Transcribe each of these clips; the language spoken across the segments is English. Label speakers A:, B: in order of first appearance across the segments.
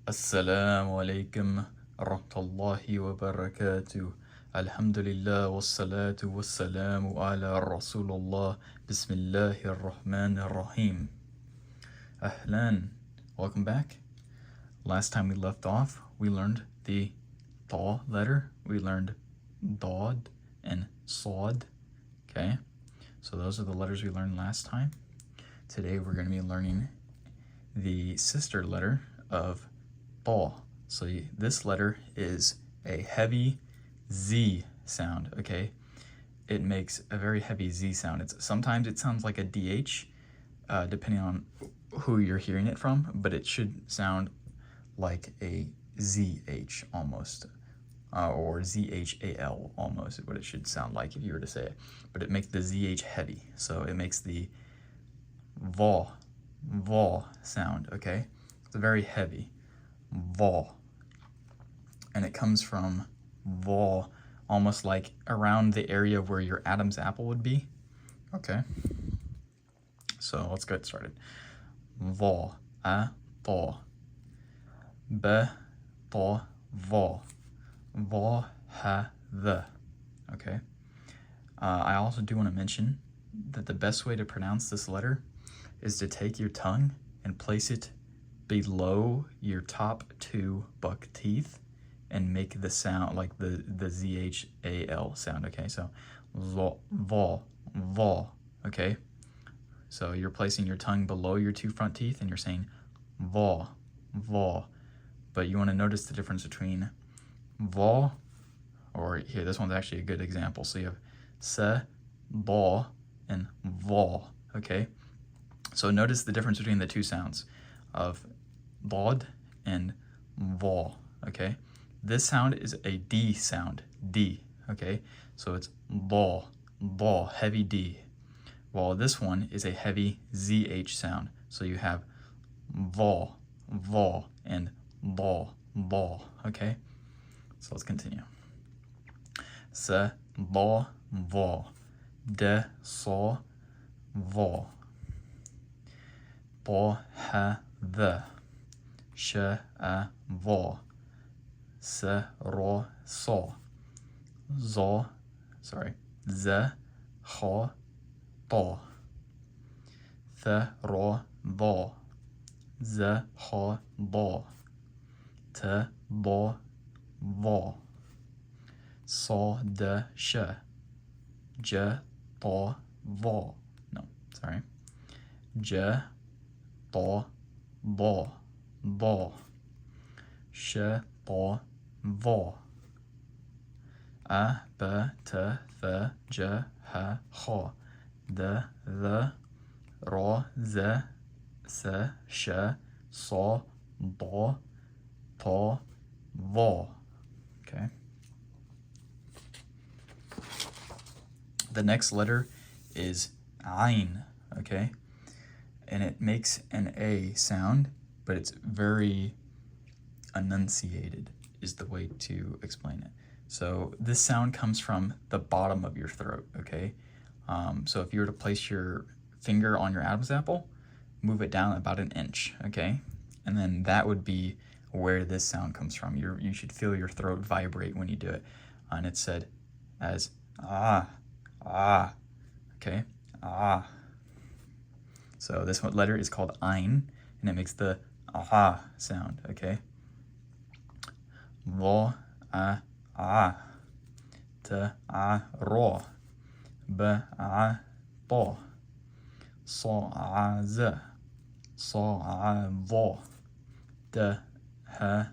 A: Assalamu Alaikum rahmatullahi wa barakatuh. Alhamdulillah wassalatu wassalamu ala Rasulullah. Bismillahir Rahmanir Rahim. Ahlan. Welcome back. Last time we left off, we learned the ta letter. We learned dad and sad. Okay, so those are the letters we learned last time. Today we're going to be learning the sister letter of ta. So this letter is a heavy Z sound, okay? It makes a very heavy Z sound. Sometimes it sounds like a DH, depending on who you're hearing it from, but it should sound like a ZH almost, or ZHAL almost is what it should sound like if you were to say it. But it makes the ZH heavy, so it makes the va sound, okay? It's very heavy, va. And it comes from va, almost like around the area where your Adam's apple would be. Okay, so let's get started. Va, a, ta, b, ta, va, va, ha, the. Okay. I also do want to mention that the best way to pronounce this letter is to take your tongue and place it below your top two buck teeth and make the sound like the ZHAL sound, okay? So, va, okay? So you're placing your tongue below your two front teeth and you're saying va. But you want to notice the difference between va, or here, this one's actually a good example. So you have se, ba, and va, okay? So notice the difference between the two sounds of dad and va, okay? This sound is a D sound, D, okay? So it's ba, heavy D. While this one is a heavy ZH sound. So you have va, and ba, okay? So let's continue. Se, ba, va. De, sa, va. Ba, ha, the. Sh, a, va. Se, ra, sa. Za, ze, ha, ta. The, ra, va. Ze, ha, da. Te, ba, va. Sa, de, sh. Je, ta, va. No, sorry. Je, ta, ba. Ba. Sh, ta, va. A, b, t, th, j, h, ha. De, the, ra, ze, se, sh, sa, da, ta, va. Okay. The next letter is ayn, okay? And it makes an A sound, but it's very enunciated is the way to explain it. So this sound comes from the bottom of your throat, okay? So if you were to place your finger on your Adam's apple, move it down about an inch, okay? And then that would be where this sound comes from. You should feel your throat vibrate when you do it. And it's said as ah, okay? Ah. So this one letter is called ayn, and it makes the aha sound, okay? Va, a. Te, a, ra. B, a, ta. Sa, a, ze. Sa, a, va. De, ha,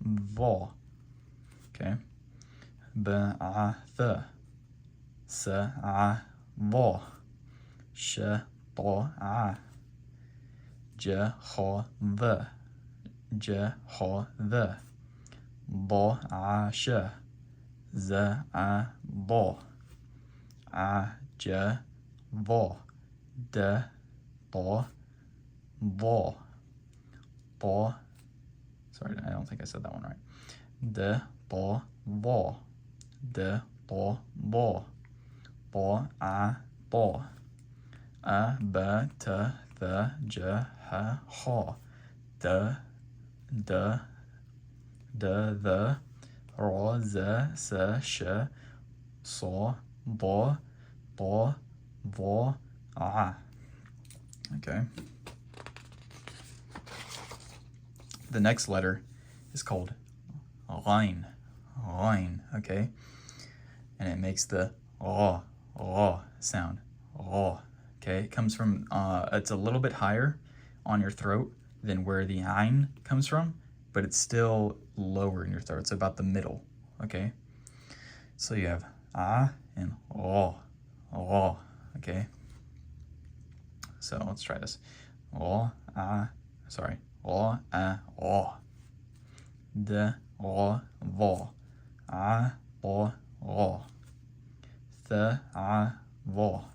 A: va. Okay? B, a, th. Se, a, va. Sh, ta, a. Je, ha, the. Je, ha, the. Ba, a, sh. Ze, a, ba. A, je, va. De, ta, va. Ta. Sorry, I don't think I said that one right. De, ta, va. De, ta, va. Ba, a, ta. A, b, t, th, j, h, ha. De, D, the, ra, za, sa, sh, so, bo, vo, a. Okay. The next letter is called ghain. Ghain, okay? And it makes the ra sound. Ra. Okay? It comes from, it's a little bit higher on your throat than where the ain comes from, but it's still lower in your throat. It's about the middle, okay? So you have a and ra, okay? So let's try this. Ra, a, sorry. Ra, a, ra. D, ra, va. A, ra, ra. Th, a, va.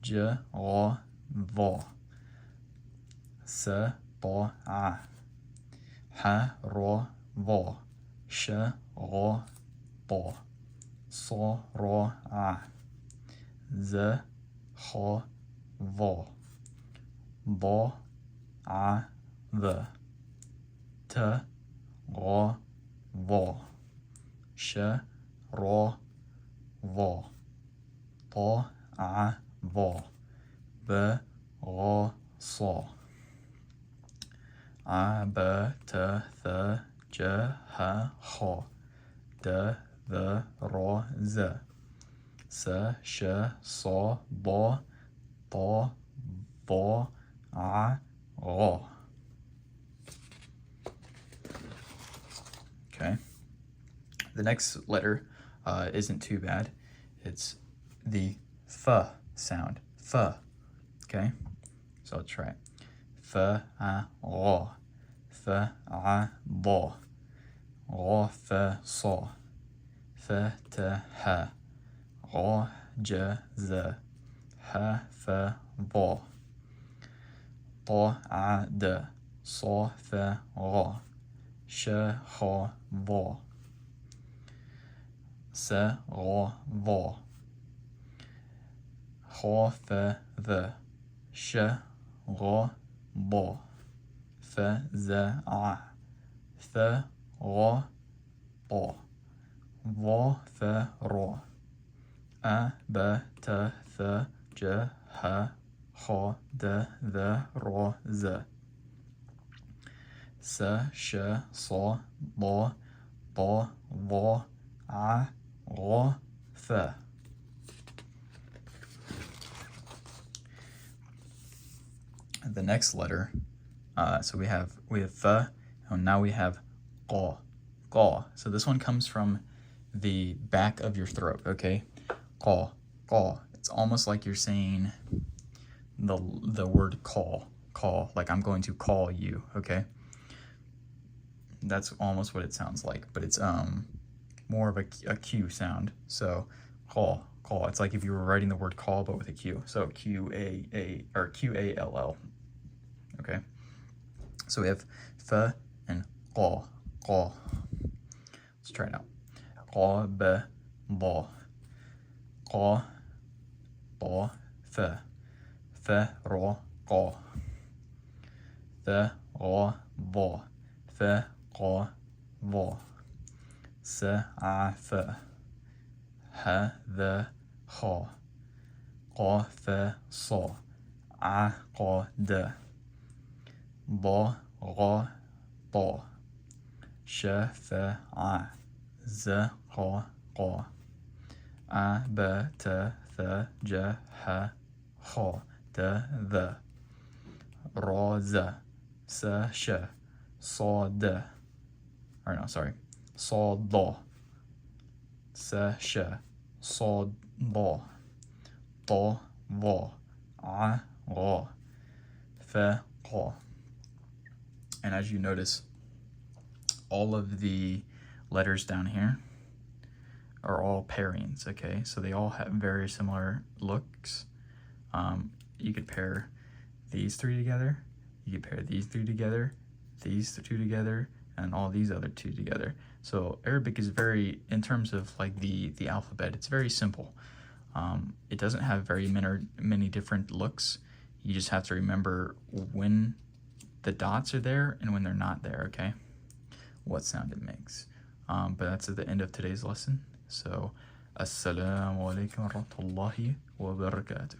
A: J, ra, va. S, ba, a. H, ra, va. Sh, ra, ba. So, ra, a. Z, ha, va. Ba, a, the. T, ra, va. Sh, ra, va. Ta, a, va. B, ra, sa. A, b, t, th, j, h, ha. D, the, ra, z. S, sh, sa, ba, ta, va, a, ra. Okay. The next letter isn't too bad. It's the f sound. F. Okay. So let's try it. F, a, ra. F, a, ba. Ra, f, sa. F, t, h. Ra, j, z. H, f, va. Ta, a, d. Sa, f, ra. Sh, ha, va. S, ra, va. Ha, f, the. Sh, ra, ba. F, z, a. Th, ra, ba. Va, f, ra. A, b, t, th, j, h, ha, d, the, ra, z. S, sh, sa, ba, va, a, ra, f. The next letter, so we have f, and now we have qa. So this one comes from the back of your throat, okay? Qa. It's almost like you're saying the word call, like I'm going to call you, okay? That's almost what it sounds like, but it's more of a Q sound. So call. It's like if you were writing the word call but with a Q. So Q-A-A or Q-A-L-L. Okay. So we have f and qa. Let's try it out. Qa, b, ba. Qa, ba, f. F, ra, qa. Th, ra, va. F, qa, va. S, a, f. H, the, ha. Qa, f, sa. A, qa, d. Ba, ra, ba. Sh, f, a. Z, ha, qa. A, b, t, th, j, h, ha. D, the. Ra, z. S, sh. Sa, d. Or no, sorry. Sa, da. S, sh. Sa, ba. Ta, va. A, ra. F, qa. And as you notice, all of the letters down here are all pairings, okay? So they all have very similar looks. You could pair these three together, you could pair these three together, these two together, and all these other two together. So Arabic is very, in terms of like the alphabet, it's very simple. It doesn't have very many different looks. You just have to remember when the dots are there and when they're not there, okay? What sound it makes. But that's at the end of today's lesson. So, Assalamu Alaikum wa rahmatullahi wa barakatuh.